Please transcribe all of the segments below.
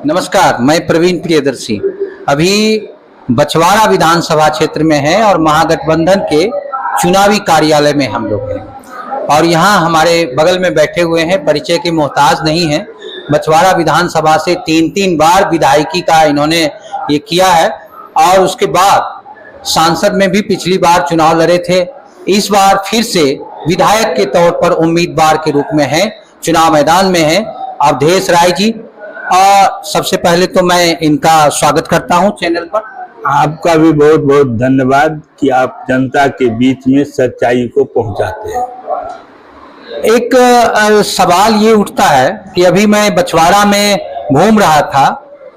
नमस्कार, मैं प्रवीण प्रियदर्शी। अभी बछवाड़ा विधानसभा क्षेत्र में है और महागठबंधन के चुनावी कार्यालय में हम लोग हैं और यहाँ हमारे बगल में बैठे हुए हैं, परिचय के मोहताज नहीं हैं। बछवाड़ा विधानसभा से तीन बार विधायकी का इन्होंने ये किया है और उसके बाद सांसद में भी पिछली बार चुनाव लड़े थे। इस बार फिर से विधायक के तौर पर उम्मीदवार के रूप में हैं, चुनाव मैदान में हैं अवधेश राय जी। और सबसे पहले तो मैं इनका स्वागत करता हूं चैनल पर। आपका भी बहुत बहुत धन्यवाद कि आप जनता के बीच में सच्चाई को पहुंचाते हैं। एक सवाल ये उठता है कि अभी मैं बछवाड़ा में घूम रहा था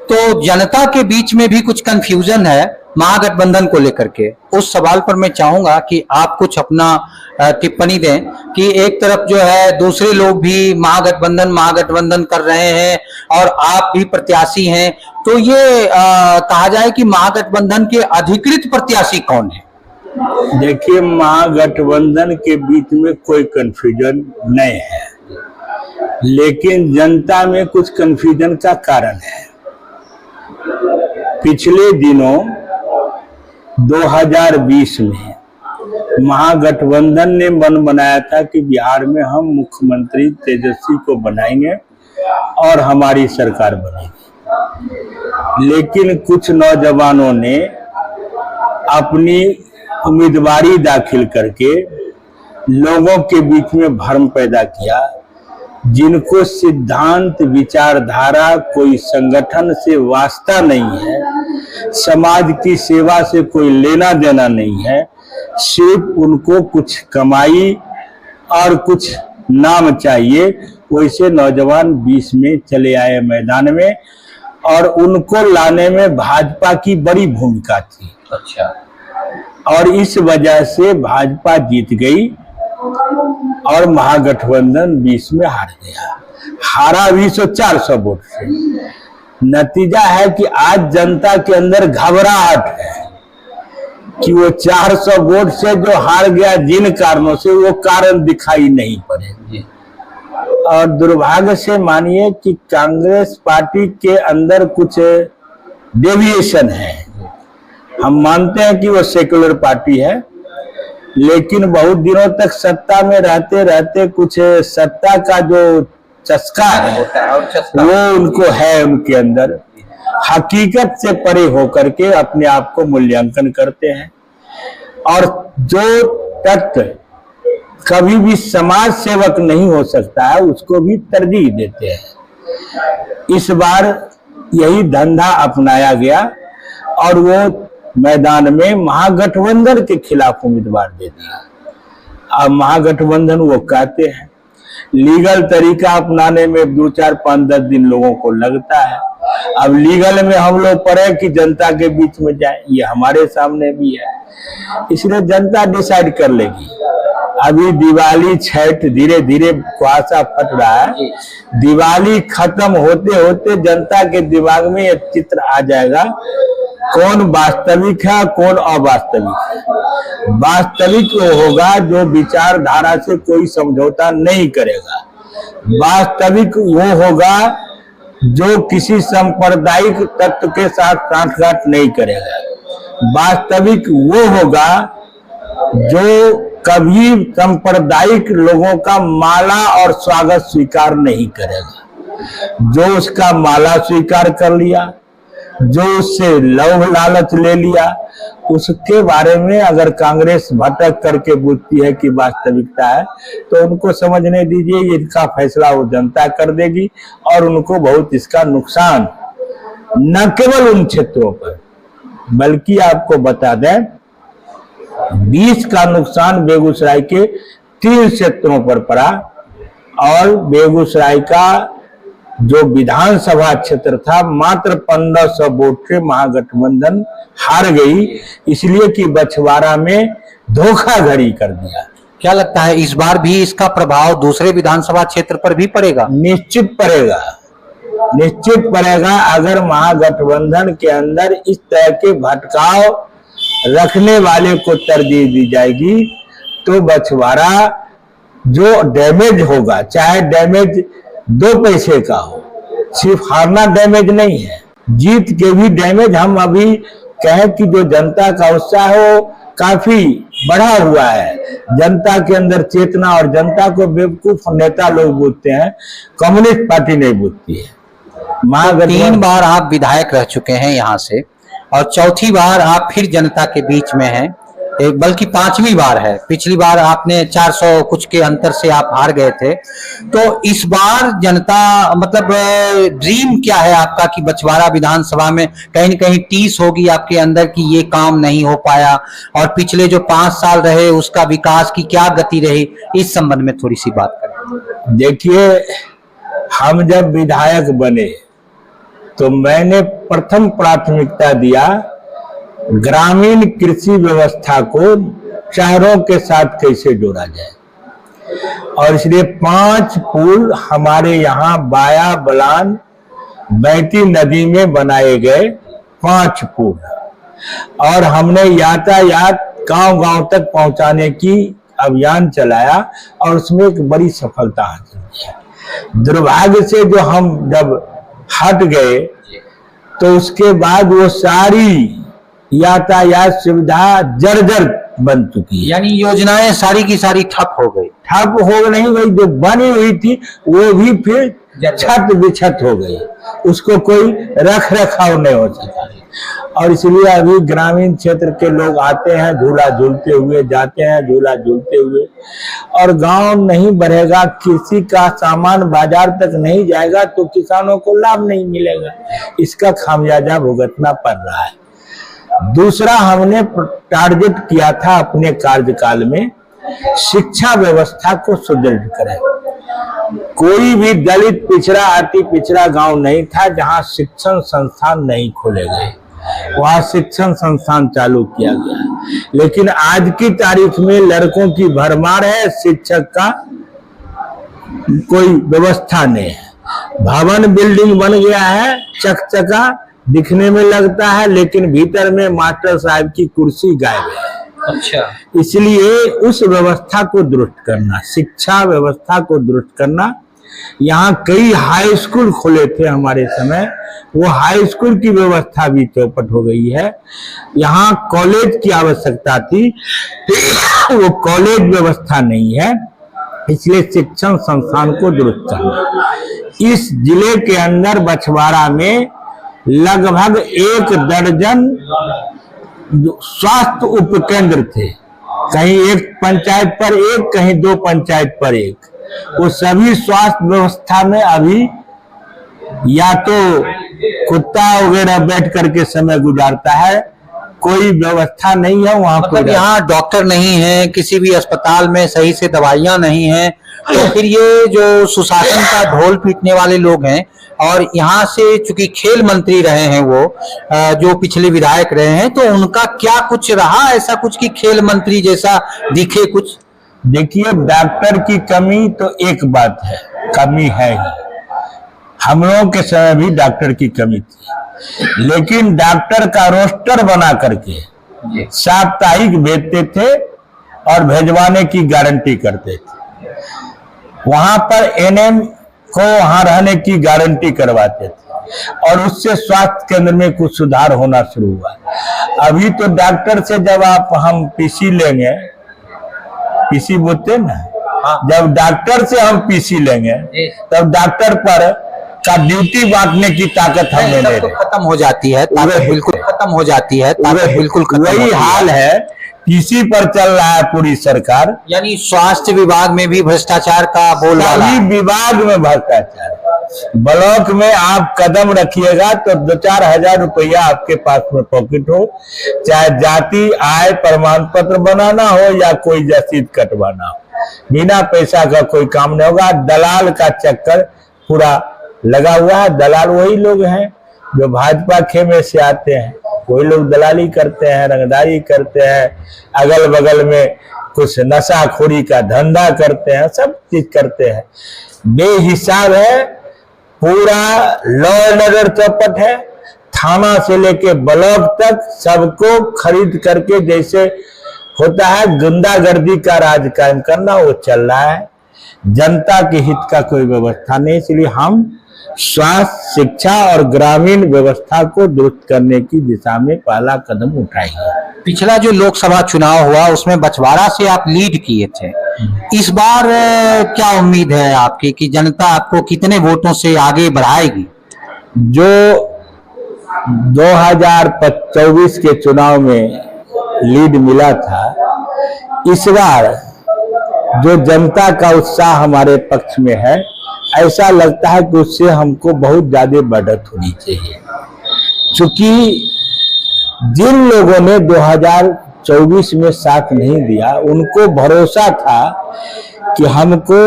तो जनता के बीच में भी कुछ कंफ्यूजन है महागठबंधन को लेकर के। उस सवाल पर मैं चाहूंगा कि आप कुछ अपना टिप्पणी दें कि एक तरफ जो है दूसरे लोग भी महागठबंधन कर रहे हैं और आप भी प्रत्याशी हैं, तो ये कहा जाए कि महागठबंधन के अधिकृत प्रत्याशी कौन है? देखिए, महागठबंधन के बीच में कोई कंफ्यूजन नहीं है, लेकिन जनता में कुछ कंफ्यूजन का कारण है। पिछले दिनों 2020 में महागठबंधन ने मन बनाया था कि बिहार में हम मुख्यमंत्री तेजस्वी को बनाएंगे और हमारी सरकार बनेगी, लेकिन कुछ नौजवानों ने अपनी उम्मीदवारी दाखिल करके लोगों के बीच में भ्रम पैदा किया। जिनको सिद्धांत, विचारधारा, कोई संगठन से वास्ता नहीं है, समाज की सेवा से कोई लेना देना नहीं है, सिर्फ उनको कुछ कमाई और कुछ नाम चाहिए, वैसे नौजवान 20 में चले आए मैदान में और उनको लाने में भाजपा की बड़ी भूमिका थी। अच्छा। और इस वजह से भाजपा जीत गई और महागठबंधन 20 में हार गया। हारा 200-400 वोट से। नतीजा है कि आज जनता के अंदर घबराहट है कि वो 400 वोट से जो हार गया, जिन कारणों से, वो कारण दिखाई नहीं पड़े। और दुर्भाग्य से मानिए कि कांग्रेस पार्टी के अंदर कुछ डेविएशन है। हम मानते हैं कि वो सेक्युलर पार्टी है, लेकिन बहुत दिनों तक सत्ता में रहते रहते कुछ सत्ता का जो चस्का है वो उनको है, उनके अंदर हकीकत से परे होकर के अपने आप को मूल्यांकन करते हैं और जो तत्व कभी भी समाज सेवक नहीं हो सकता है उसको भी तरजीह देते हैं। इस बार यही धंधा अपनाया गया और वो मैदान में महागठबंधन के खिलाफ उम्मीदवार दे दिया। अब महागठबंधन वो कहते हैं, लीगल तरीका अपनाने में 2-4-5-10 दिन लोगों को लगता है। अब लीगल में हम लोग पढ़े कि जनता के बीच में जाए, ये हमारे सामने भी है, इसलिए जनता डिसाइड कर लेगी। अभी दिवाली, छठ, धीरे धीरे कुआसा फट रहा है। दिवाली खत्म होते होते जनता के दिमाग में एक चित्र आ जाएगा, कौन वास्तविक है, कौन अवास्तविक है। वास्तविक वो होगा जो विचारधारा से कोई समझौता नहीं करेगा। वास्तविक वो होगा जो किसी सांप्रदायिक तत्व के साथ सांठगांठ नहीं करेगा। वास्तविक वो होगा जो कभी सांप्रदायिक लोगों का माला और स्वागत स्वीकार नहीं करेगा। जो उसका माला स्वीकार कर लिया, जो उससे लव लालच ले लिया, उसके बारे में अगर कांग्रेस भटक करके बुझती है कि वास्तविकता है, तो उनको समझने दीजिए, इसका फैसला वो जनता कर देगी और उनको बहुत इसका नुकसान, न केवल उन क्षेत्रों पर बल्कि आपको बता दें 20 का नुकसान बेगूसराय के 3 क्षेत्रों पर पड़ा और बेगूसराय का जो विधानसभा क्षेत्र था मात्र 1500 वोट से महागठबंधन हार गई, इसलिए कि बछवाड़ा में धोखाधड़ी कर दिया। क्या लगता है इस बार भी इसका प्रभाव दूसरे विधानसभा क्षेत्र पर भी पड़ेगा? निश्चित पड़ेगा, निश्चित पड़ेगा। अगर महागठबंधन के अंदर इस तरह के भटकाव रखने वाले को तरजीह दी जाएगी तो बछवाड़ा जो डैमेज होगा, चाहे डैमेज 2 पैसे का हो, सिर्फ हारना डैमेज नहीं है, जीत के भी डैमेज। हम अभी कहें कि जो जनता का उत्साह है वो काफी बढ़ा हुआ है, जनता के अंदर चेतना, और जनता को बेवकूफ नेता लोग बोलते हैं, कम्युनिस्ट पार्टी नहीं बोलती है। तो 3 बार आप विधायक रह चुके हैं यहाँ से, और चौथी बार आप फिर जनता के बीच में हैं, बल्कि 5वीं बार है। पिछली बार आपने 400 कुछ के अंतर से आप हार गए थे। तो इस बार जनता, मतलब ड्रीम क्या है आपका कि बछवाड़ा विधानसभा में कहीं न कहीं टीस होगी आपके अंदर कि ये काम नहीं हो पाया, और पिछले जो 5 साल रहे उसका विकास की क्या गति रही, इस संबंध में थोड़ी सी बात करें। देखिए, हम जब विधायक बने तो मैंने प्रथम प्राथमिकता दिया ग्रामीण कृषि व्यवस्था को शहरों के साथ कैसे जोड़ा जाए, और इसलिए 5 पुल हमारे यहाँ बाया बलान बैती नदी में बनाए गए, 5 पुल, और हमने यातायात गांव-गांव तक पहुंचाने की अभियान चलाया और उसमें एक बड़ी सफलता हासिल की। दुर्भाग्य से जो हम जब हट गए तो उसके बाद वो सारी यातायात सुविधा जर्जर बन चुकी है, यानी योजनाएं सारी की सारी ठप हो गई। ठप हो नहीं गई, जो बनी हुई थी वो भी फिर छत बिछत हो गई, उसको कोई रख रखाव नहीं हो सका। और इसलिए अभी ग्रामीण क्षेत्र के लोग आते हैं झूला झूलते हुए, जाते हैं झूला झूलते हुए, और गांव नहीं बढ़ेगा, कृषि का सामान बाजार तक नहीं जाएगा तो किसानों को लाभ नहीं मिलेगा, इसका खामियाजा भुगतना पड़ रहा है। दूसरा, हमने टारगेट किया था अपने कार्यकाल में शिक्षा व्यवस्था को सुदृढ़ करें। कोई भी दलित पिछड़ा अति पिछड़ा गांव नहीं था जहां शिक्षण संस्थान नहीं खोले गए, वहां शिक्षण संस्थान चालू किया गया। लेकिन आज की तारीख में लड़कों की भरमार है, शिक्षक का कोई व्यवस्था नहीं है। भवन बिल्डिंग बन गया है, चकचका दिखने में लगता है, लेकिन भीतर में मास्टर साहब की कुर्सी गायब है। अच्छा, इसलिए उस व्यवस्था को दुरुस्त करना, शिक्षा व्यवस्था को दुरुस्त करना। यहाँ कई हाई स्कूल खोले थे हमारे समय, वो हाई स्कूल की व्यवस्था भी चौपट हो गई है। यहाँ कॉलेज की आवश्यकता थी, वो कॉलेज व्यवस्था नहीं है, इसलिए शिक्षण संस्थान को दुरुस्त करना। इस जिले के अंदर बछवाड़ा में लगभग 1 दर्जन स्वास्थ्य उपकेंद्र थे, कहीं एक पंचायत पर एक, कहीं 2 पंचायत पर एक। वो सभी स्वास्थ्य व्यवस्था में अभी या तो कुत्ता वगैरह बैठ करके समय गुजारता है, कोई व्यवस्था नहीं है वहां। मतलब यहाँ डॉक्टर नहीं है, किसी भी अस्पताल में सही से दवाइयां नहीं है, तो फिर ये जो सुशासन का ढोल पीटने वाले लोग हैं, और यहाँ से चूंकि खेल मंत्री रहे हैं वो, जो पिछले विधायक रहे हैं, तो उनका क्या कुछ रहा ऐसा कुछ कि खेल मंत्री जैसा दिखे कुछ? देखिए, डॉक्टर की कमी तो एक बात है, कमी है ही, हम लोगों के समय भी डॉक्टर की कमी थी, लेकिन डॉक्टर का रोस्टर बना करके साप्ताहिक भेजते थे और भेजवाने की गारंटी करते थे। वहां पर एनएम को वहां रहने की गारंटी करवाते थे, और उससे स्वास्थ्य केंद्र में कुछ सुधार होना शुरू हुआ। अभी तो डॉक्टर से जब हम पीसी लेंगे, पीसी बोलते ना, जब डॉक्टर से हम पीसी लेंगे तब डॉक्टर पर का ड्यूटी बांटने की ताकत हमें नहीं, तो खत्म हो जाती है, ताकत बिल्कुल खत्म हो जाती है, ताकत बिल्कुल खत्म। वही हाल है, पीसी पर चल रहा है पूरी सरकार। यानी स्वास्थ्य विभाग में भी भ्रष्टाचार का बोलबाला, सभी विभाग में भ्रष्टाचार। ब्लॉक में आप कदम रखिएगा तो 2-4 हजार रुपया आपके पास में पॉकेट हो, चाहे जाति आय प्रमाण पत्र बनाना हो या कोई रसीद कटवाना हो, बिना पैसा का कोई काम नहीं होगा। दलाल का चक्कर पूरा लगा हुआ है। दलाल वही लोग हैं जो भाजपा खेमे से आते हैं, वही लोग दलाली करते हैं, रंगदारी करते हैं, अगल बगल में कुछ नशाखोरी का धंधा करते हैं, सब चीज करते हैं। बेहिसाब है, पूरा लॉ एंड ऑर्डर चौपट है, थाना से लेके ब्लॉक तक सबको खरीद करके जैसे होता है गुंडागर्दी का राज कायम करना, वो चल रहा है। जनता के हित का कोई व्यवस्था नहीं, इसलिए हम स्वास्थ्य, शिक्षा और ग्रामीण व्यवस्था को दुरुस्त करने की दिशा में पहला कदम उठाएंगे। पिछला जो लोकसभा चुनाव हुआ उसमें बछवाड़ा से आप लीड किए थे। इस बार क्या उम्मीद है आपकी कि जनता आपको कितने वोटों से आगे बढ़ाएगी? जो 2024 के चुनाव में लीड मिला था, इस बार जो जनता का उत्साह हमारे पक्ष में है, ऐसा लगता है कि उससे हमको बहुत ज्यादा बढ़त होनी चाहिए। क्योंकि जिन लोगों ने 2024 में साथ नहीं दिया, उनको भरोसा था कि हमको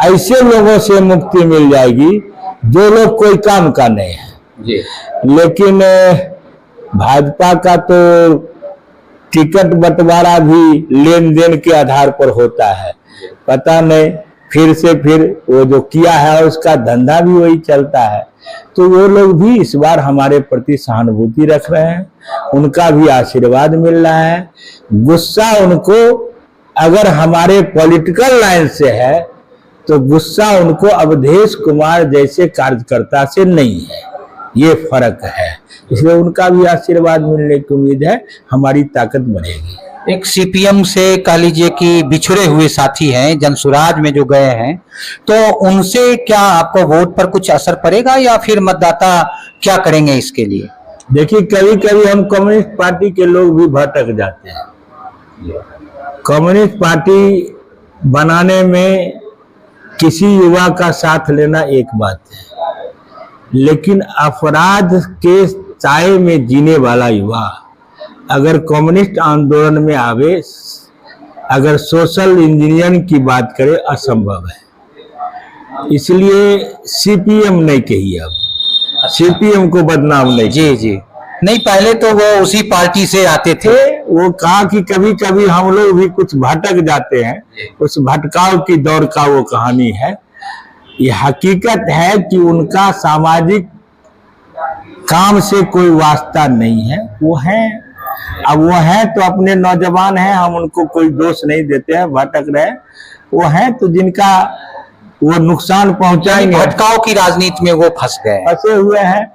ऐसे लोगों से मुक्ति मिल जाएगी जो लोग कोई काम का नहीं है जी। लेकिन भाजपा का तो टिकट बंटवारा भी लेन देन के आधार पर होता है। पता नहीं फिर वो जो किया है उसका धंधा भी वही चलता है। तो वो लोग भी इस बार हमारे प्रति सहानुभूति रख रहे हैं, उनका भी आशीर्वाद मिल रहा है। गुस्सा उनको अगर हमारे पॉलिटिकल लाइन से है तो गुस्सा उनको अवधेश कुमार जैसे कार्यकर्ता से नहीं है, ये फर्क है। इसलिए उनका भी आशीर्वाद मिलने की उम्मीद है, हमारी ताकत बढ़ेगी। एक सीपीएम से कह लीजिए कि बिछड़े हुए साथी हैं, जनसुराज में जो गए हैं, तो उनसे क्या आपको वोट पर कुछ असर पड़ेगा या फिर मतदाता क्या करेंगे इसके लिए? देखिए, कभी कभी हम कम्युनिस्ट पार्टी के लोग भी भटक जाते हैं। कम्युनिस्ट पार्टी बनाने में किसी युवा का साथ लेना एक बात है, लेकिन अपराध के साए में जीने वाला युवा अगर कम्युनिस्ट आंदोलन में आवे, अगर सोशल इंजीनियरिंग की बात करे, असंभव है। इसलिए सीपीएम नहीं कही, अब सीपीएम को बदनाम नहीं। जी जी नहीं, पहले तो वो उसी पार्टी से आते थे। वो कहा कि कभी कभी हम लोग भी कुछ भटक जाते हैं, उस भटकाव की दौर का वो कहानी है। ये हकीकत है कि उनका सामाजिक काम से कोई वास्ता नहीं है। वो है, अब वो है तो अपने नौजवान हैं, हम उनको कोई दोष नहीं देते हैं, भटक रहे वो हैं तो जिनका वो नुकसान पहुंचाएंगे। भटकाव की राजनीति में वो फंसे हुए हैं,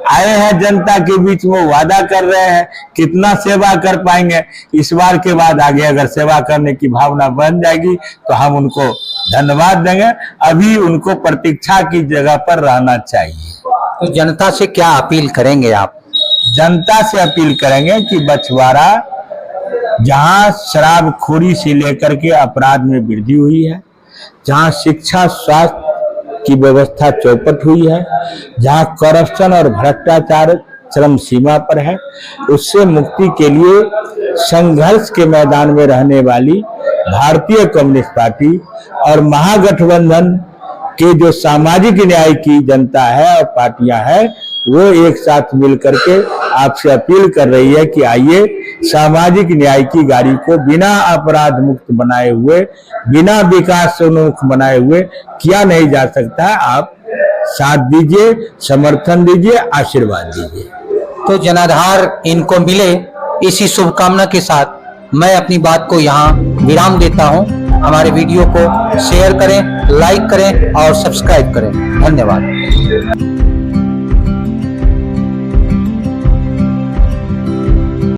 आए हैं जनता के बीच में, वादा कर रहे हैं, कितना सेवा कर पाएंगे। इस बार के बाद आगे अगर सेवा करने की भावना बन जाएगी तो हम उनको धन्यवाद देंगे। अभी उनको प्रतीक्षा की जगह पर रहना चाहिए। तो जनता से क्या अपील करेंगे आप? जनता से अपील करेंगे कि बछवाड़ा जहां शराबखोरी से लेकर के अपराध में वृद्धि हुई है, जहां शिक्षा स्वास्थ्य की व्यवस्था चौपट हुई है, जहां करप्शन और भ्रष्टाचार चरम सीमा पर है, उससे मुक्ति के लिए संघर्ष के मैदान में रहने वाली भारतीय कम्युनिस्ट पार्टी और महागठबंधन के जो सामाजिक न्याय की जनता है और पार्टियां हैं, वो एक साथ मिलकर के आपसे अपील कर रही है कि आइए, सामाजिक न्याय की गाड़ी को बिना अपराध मुक्त बनाए हुए, बिना विकासोन्मुख बनाए हुए किया नहीं जा सकता। आप साथ दीजिए, समर्थन दीजिए, आशीर्वाद दीजिए। तो जनाधार इनको मिले, इसी शुभकामना के साथ मैं अपनी बात को यहाँ विराम देता हूँ। हमारे वीडियो को शेयर करें, लाइक करें और सब्सक्राइब करें। धन्यवाद।